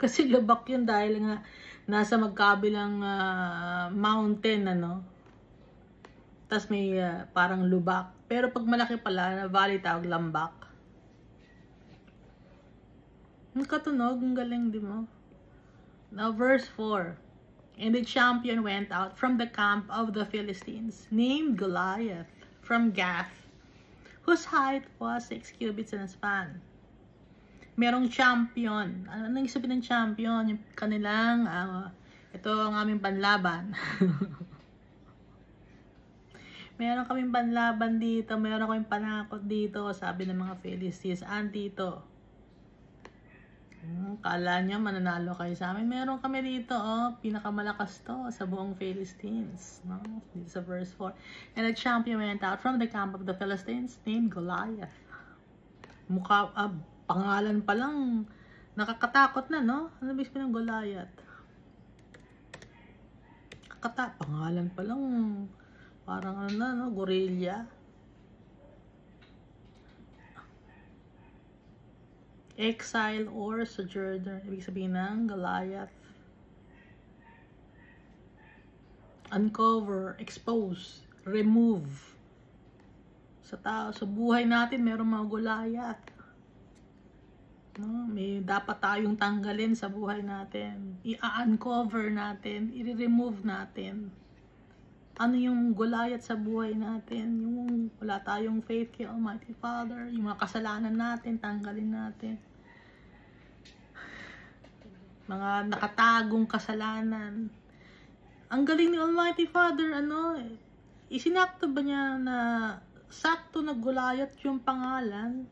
Kasi lubak yun dahil nga nasa magkabilang mountain, ano. Tapos may parang lubak. Pero pag malaki pala, na valley tawag lambak. Ang katunog, ang galing, di mo? Now, verse 4. And the champion went out from the camp of the Philistines, named Goliath, from Gath, whose height was 6 cubits in a span. Merong champion. Ano nang sabihin ng champion? Yung kanilang, ito ang aming panlaban. Meron kaming panlaban dito, meron kaming panakot dito, sabi ng mga Philistines. Andito. Kala niya mananalo kayo sa amin. Meron kami dito, pinakamalakas to sa buong Philistines. No? Dito sa verse 4. And a champion went out from the camp of the Philistines named Goliath. Pangalan pa lang, nakakatakot na, no? Ano ibig sabihin ng Goliath? Pangalan pa lang, Parang ano na, no? Gorilla. Exile or sojourner. Ibig sabihin ng Goliath. Uncover, expose, remove. Sa tao, sa buhay natin, meron mga Goliath. No? May dapat tayong tanggalin sa buhay natin. I-uncover natin, i-remove natin. Ano yung Goliath sa buhay natin? Yung wala tayong faith kay Almighty Father, yung mga kasalanan natin, tanggalin natin. Mga nakatagong kasalanan. Ang galing ni Almighty Father, isinakto ba niya na sakto na Goliath yung pangalan?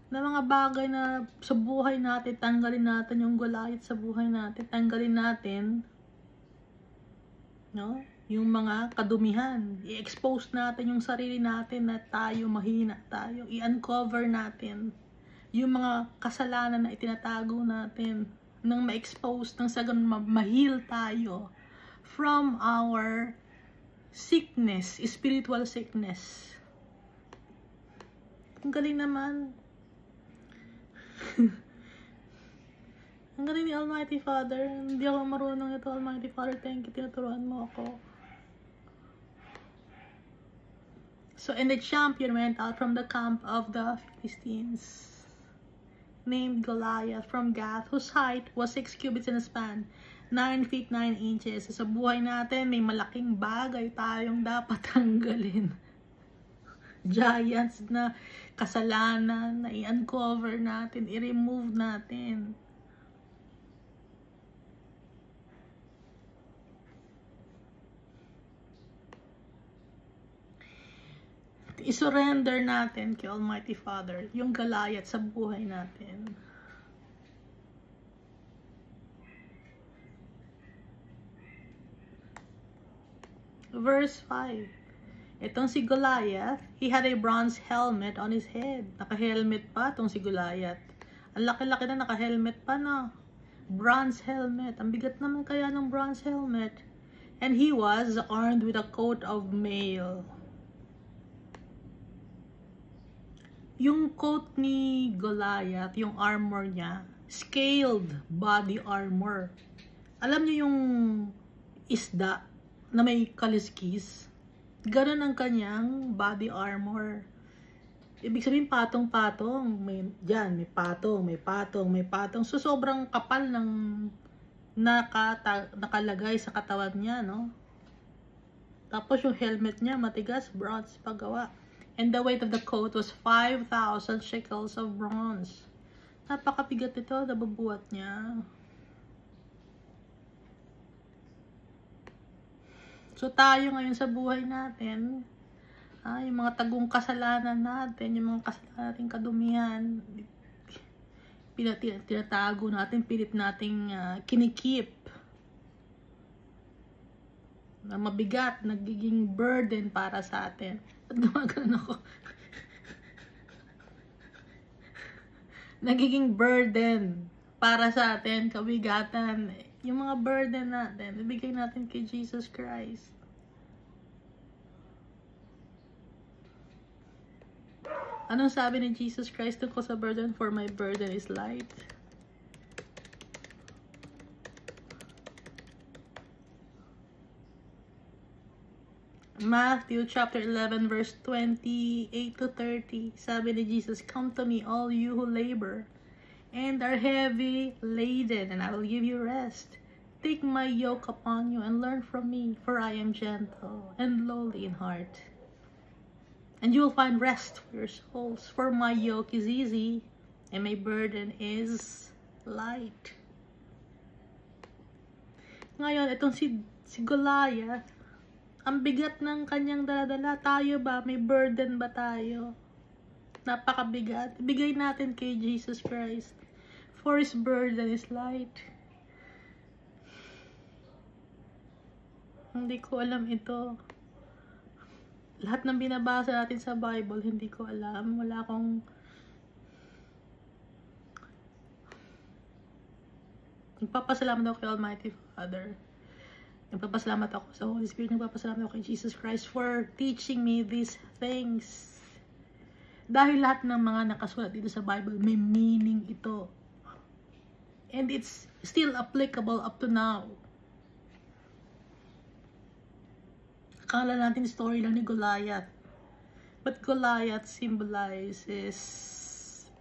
Na mga bagay na sa buhay natin, tanggalin natin yung Goliath sa buhay natin, tanggalin natin. No? Yung mga kadumihan, i-expose natin yung sarili natin na tayo, mahina tayo, i-uncover natin yung mga kasalanan na itinatago natin nang ma-expose, nang sa ganun ma-heal tayo from our sickness, spiritual sickness. Ang galing naman. Ang galing ni Almighty Father. Hindi ako marunong ito, Almighty Father. Thank you, tinuturuan mo ako. So, and the champion went out from the camp of the Philistines, named Goliath from Gath, whose height was 6 cubits in a span, 9 feet 9 inches. Sa buhay natin, may malaking bagay tayong dapat tanggalin. Giants na kasalanan na i-uncover natin, i-remove natin. I-surrender natin kay Almighty Father yung Goliath sa buhay natin. Verse 5. Itong si Goliath, he had a bronze helmet on his head. Naka-helmet pa itong si Goliath. Ang laki-laki na naka-helmet pa na. Bronze helmet. Ang bigat naman kaya ng bronze helmet. And he was armed with a coat of mail. Yung coat ni Goliath, yung armor niya, scaled body armor. Alam niyo yung isda na may kaliskis? Ganun ang kanyang body armor. Ibig sabihin patong-patong. May patong, may patong, may patong. So sobrang kapal ng nakalagay sa katawan niya, no? Tapos yung helmet niya, matigas, bronze paggawa. And the weight of the coat was 5,000 shekels of bronze. Napakabigat ito, nababuhat niya. So tayo ngayon sa buhay natin, yung mga tagong kasalanan natin, yung mga kasalanan nating kadumihan, tinatago natin, pilit nating kinikip. Na mabigat, nagiging burden para sa atin. At gumagano ako. Nagiging burden para sa atin, kabigatan. Yung mga burden natin, ibigay natin kay Jesus Christ. Anong sabi ni Jesus Christ tungkol sa burden? For my burden is light. Matthew chapter 11 verse 28 to 30. Sabi ni Jesus, come to me all you who labor and are heavy laden, and I will give you rest. Take my yoke upon you and learn from me, for I am gentle and lowly in heart. And you will find rest for your souls, for my yoke is easy and my burden is light. Ngayon, itong si Goliath, ang bigat ng kanyang daladala. Tayo ba? May burden ba tayo? Napakabigat. Ibigay natin kay Jesus Christ. For His burden is light. Hindi ko alam ito. Lahat ng binabasa natin sa Bible, hindi ko alam. Wala akong... Nagpapasalamat ako kay Almighty Father Nagpapasalamat ako sa Holy Spirit. Nagpapasalamat ako kay Jesus Christ for teaching me these things. Dahil lahat ng mga nakasulat dito sa Bible, may meaning ito. And it's still applicable up to now. Akala natin story lang ni Goliath. But Goliath symbolizes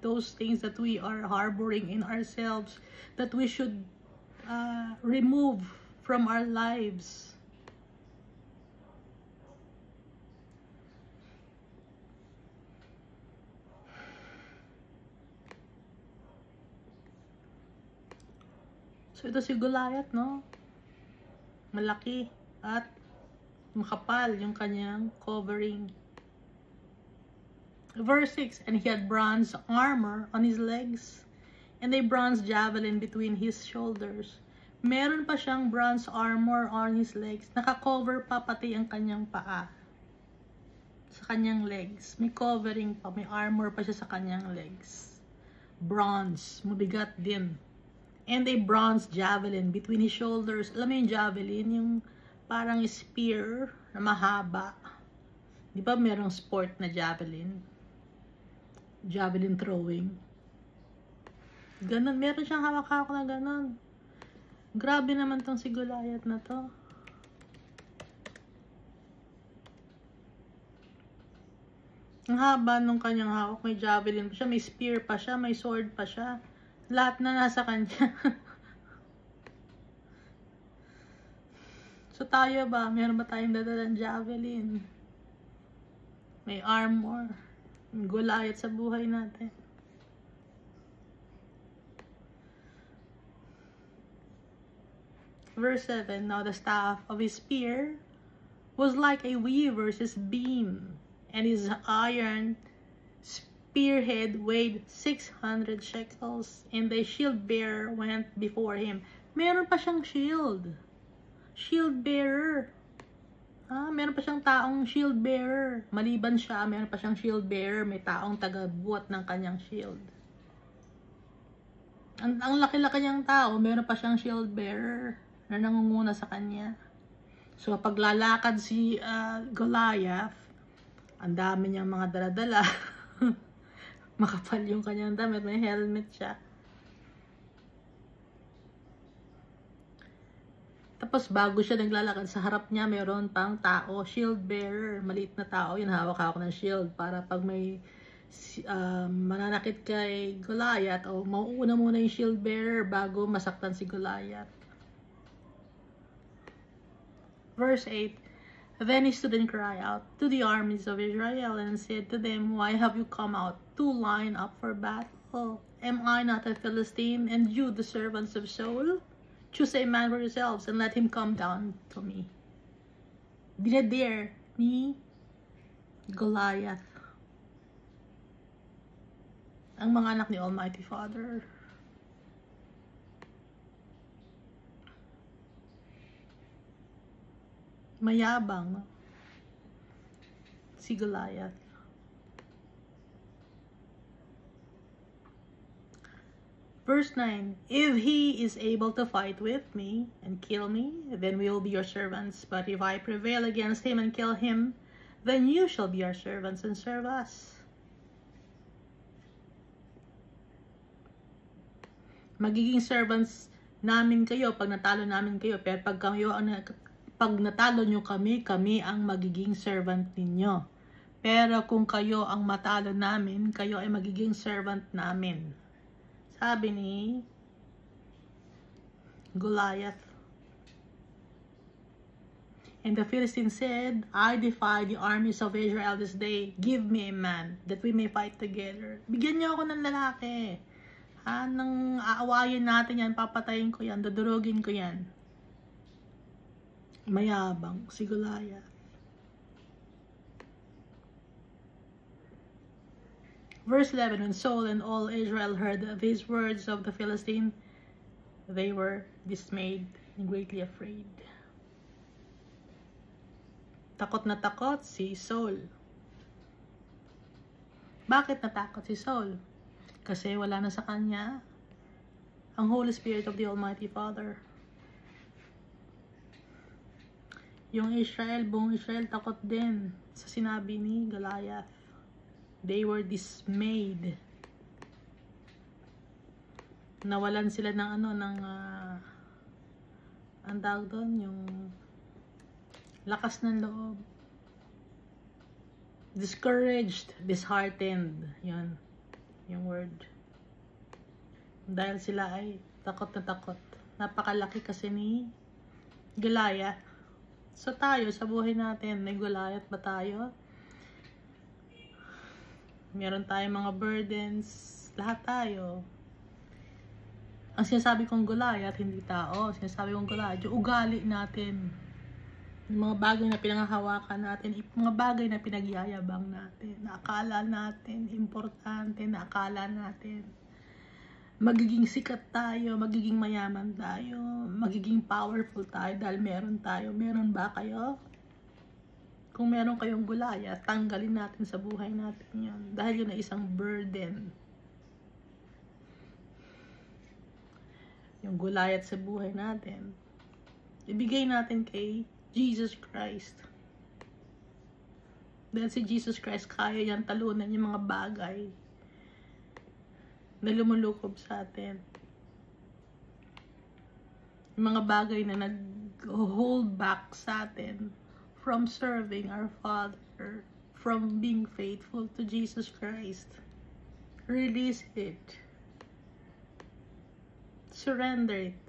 those things that we are harboring in ourselves, that we should remove from our lives. So ito si Goliath, no? Malaki at makapal yung kanyang covering. Verse 6, and he had bronze armor on his legs, and a bronze javelin between his shoulders. Meron pa siyang bronze armor on his legs. Naka-cover pa pati ang kanyang paa. Sa kanyang legs. May covering pa, may armor pa siya sa kanyang legs. Bronze, mabigat din. And a bronze javelin between his shoulders. Alam mo yung javelin, yung parang spear na mahaba. Di ba merong sport na javelin? Javelin throwing. Ganon. Meron siyang hawak-hawak na ganon. Grabe naman tong si Goliath na to. Ang haba nung kanyang hawak. May javelin pa siya. May spear pa siya. May sword pa siya. Lahat na nasa kanya. So tayo ba? Meron ba tayong dadalang javelin? May armor. May Goliath sa buhay natin. Verse 7, now the staff of his spear was like a weaver's beam, and his iron spearhead weighed 600 shekels, and the shield bearer went before him. Meron pa siyang shield. Shield bearer. Meron pa siyang taong shield bearer. Maliban siya, meron pa siyang shield bearer. May taong taga-buhat ng kanyang shield. Ang laki-laki niyang tao, meron pa siyang shield bearer na nangunguna sa kanya. So, paglalakad si Goliath, ang dami niyang mga daladala. Makapal yung kanyang damit, may helmet siya. Tapos bago siya naglalakad, sa harap niya mayroon pang tao, shield bearer, maliit na tao, yun hawak-hawak ng shield para pag may mananakit kay Goliath, o mauuna muna yung shield bearer bago masaktan si Goliath. Verse 8, then he stood and cried out to the armies of Israel and said to them, why have you come out to line up for battle? Am I not a Philistine, and you the servants of Saul? Choose a man for yourselves and let him come down to me. Dinadare ni Goliath ang mga anak ni Almighty Father. Mayabang si Goliath. Verse 9, if he is able to fight with me and kill me, then we will be your servants. But if I prevail against him and kill him, then you shall be our servants and serve us. Magiging servants namin kayo pag natalo namin kayo. Pero pag natalo nyo kami, kami ang magiging servant ninyo. Pero kung kayo ang matalo namin, kayo ay magiging servant namin. Sabi ni Goliath. And the Philistine said, I defy the armies of Israel this day. Give me a man that we may fight together. Bigyan niyo ako ng lalaki. Nang aawayin natin yan, papatayin ko yan, dudurugin ko yan. Mayabang si Goliath. Verse 11, when Saul and all Israel heard these words of the Philistine, they were dismayed and greatly afraid. Takot na takot si Saul. Bakit natakot si Saul? Kasi wala na sa kanya ang Holy Spirit of the Almighty Father. Yung Israel, buong Israel, takot din sa sinabi ni Goliath. They were dismayed. Nawalan sila ng ang tawag doon, yung lakas ng loob. Discouraged, disheartened. Yan, yung word. Dahil sila ay takot na takot. Napakalaki kasi ni Goliath. So tayo, sa buhay natin, may Goliath ba tayo? Meron tayong mga burdens. Lahat tayo. Ang sinasabi kong Goliath, hindi tao. Sinasabi kong Goliath, yung ugali natin. Yung mga bagay na pinanghahawakan natin. Mga bagay na pinagyayabang natin. Na akala natin importante. Na akala natin magiging sikat tayo, magiging mayaman tayo, magiging powerful tayo dahil meron tayo. Meron ba kayo? Kung meron kayong Goliath, tanggalin natin sa buhay natin yun. Dahil yun ay isang burden. Yung Goliath sa buhay natin, ibigay natin kay Jesus Christ. Dahil si Jesus Christ, kaya yan talunan yung mga bagay na lumulukob sa atin. Yung mga bagay na nag-hold back sa atin from serving our Father, from being faithful to Jesus Christ. Release it. Surrender it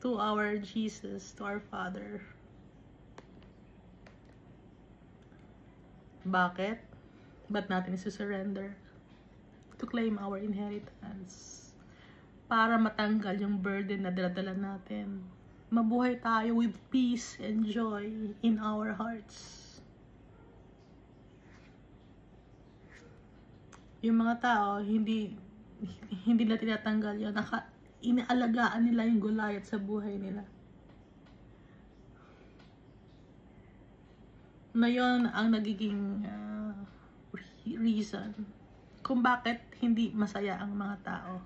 to our Jesus, to our Father. Bakit? Ba't natin isi-surrender? To claim our inheritance. Para matanggal yung burden na dala-dala natin. Mabuhay tayo with peace and joy in our hearts. Yung mga tao, hindi na tinatanggal yun. Inaalagaan nila yung Goliath sa buhay nila. Na yun ang nagiging reason kung bakit hindi masaya ang mga tao.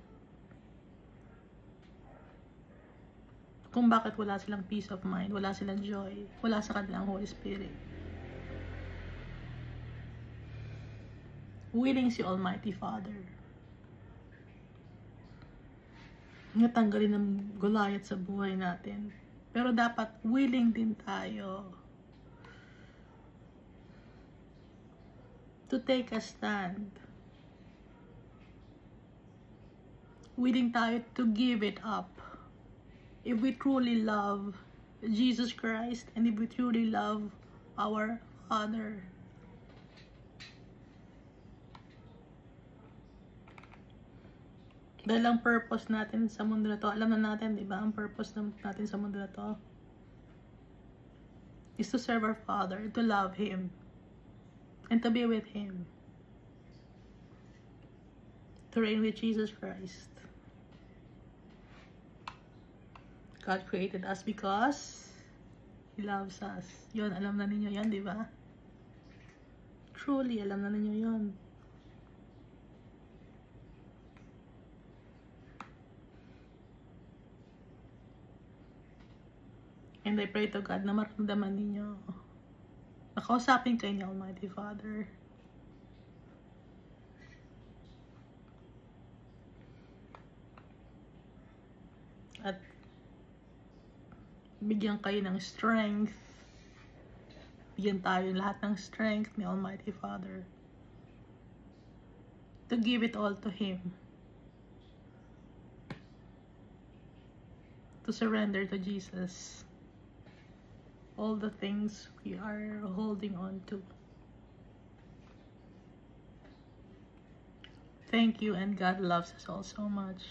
Kung bakit wala silang peace of mind, wala silang joy, wala sa kanilang Holy Spirit. Willing si Almighty Father natanggalin ng Goliath sa buhay natin. Pero dapat willing din tayo to take a stand. Willing tayo to give it up. If we truly love Jesus Christ and if we truly love our Father. Dahil ang purpose natin sa mundo na to, alam na natin, di ba? Ang purpose natin sa mundo na to is to serve our Father, to love Him, and to be with Him. To reign with Jesus Christ. God created us because He loves us. Yun, alam na ninyo yan, di ba? Truly, alam na ninyo yun. And I pray to God na maramdaman ninyo. Nakausapin kayo ni Almighty Father. At bigyan kayo ng strength. Bigyan tayo lahat ng strength ni Almighty Father. To give it all to Him. To surrender to Jesus. All the things we are holding on to. Thank you, and God loves us all so much.